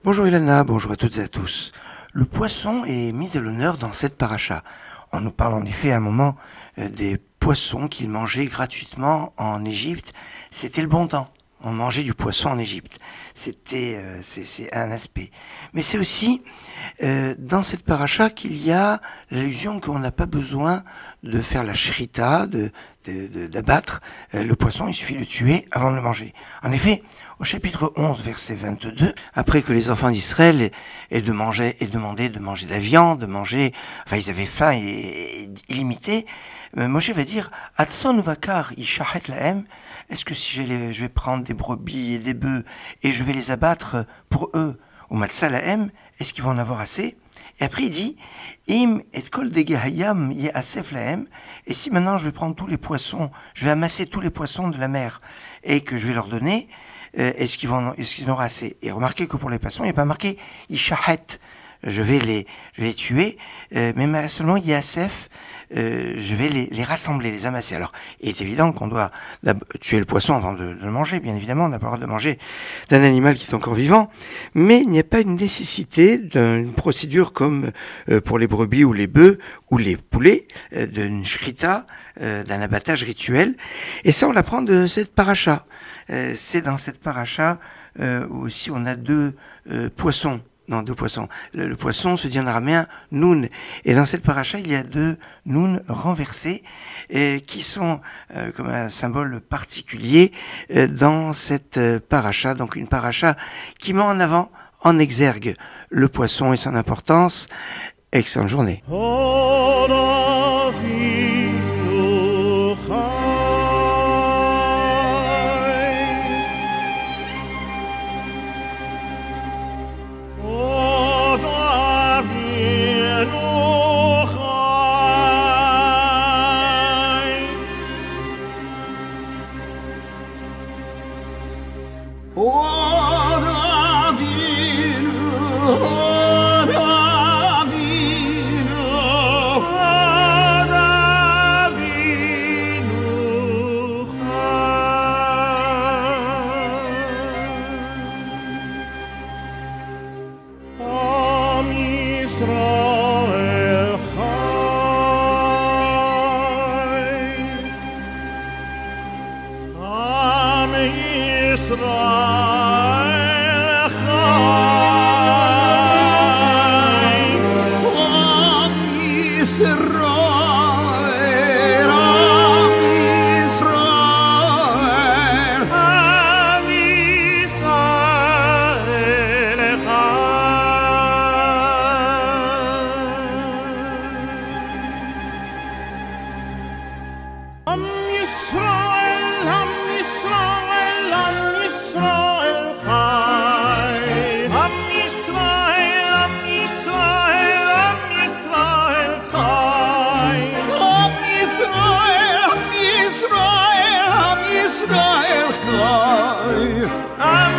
Bonjour Ilana, bonjour à toutes et à tous. Le poisson est mis à l'honneur dans cette paracha. On nous parle en effet à un moment des poissons qu'ils mangeaient gratuitement en Égypte. C'était le bon temps. On mangeait du poisson en Égypte. C'est un aspect. Mais c'est aussi dans cette paracha qu'il y a l'allusion qu'on n'a pas besoin de faire la shrita, d'abattre le poisson, il suffit de le tuer avant de le manger. En effet, au chapitre 11, verset 22, après que les enfants d'Israël aient demandé de manger de la viande, ils avaient faim et illimité, Moshe va dire « Atson vakar ishahet lahem » est-ce que si je vais prendre des brebis et des bœufs et je vais les abattre pour eux, ou matzah lahem, est-ce qu'ils vont en avoir assez? Et après il dit Im et kol degehayam yeasef lahem, et si maintenant je vais prendre tous les poissons, je vais amasser tous les poissons de la mer et que je vais leur donner, est-ce qu'ils en auront assez? Et remarquez que pour les poissons, il n'y a pas marqué ishahet, je vais les tuer, mais seulement yasef, je vais les rassembler, les amasser. Alors, il est évident qu'on doit tuer le poisson avant de le manger, bien évidemment, on n'a pas le droit de manger d'un animal qui est encore vivant, mais il n'y a pas une nécessité d'une procédure comme pour les brebis ou les bœufs ou les poulets, d'une shrita, d'un abattage rituel, et ça on l'apprend de cette paracha. C'est dans cette paracha aussi on a deux poissons. Non, deux poissons. Le poisson se dit en araméen Nun. Et dans cette paracha, il y a deux Nun renversés qui sont comme un symbole particulier dans cette paracha. Donc une paracha qui met en avant, en exergue, le poisson et son importance. Excellente journée. Israel, Chai,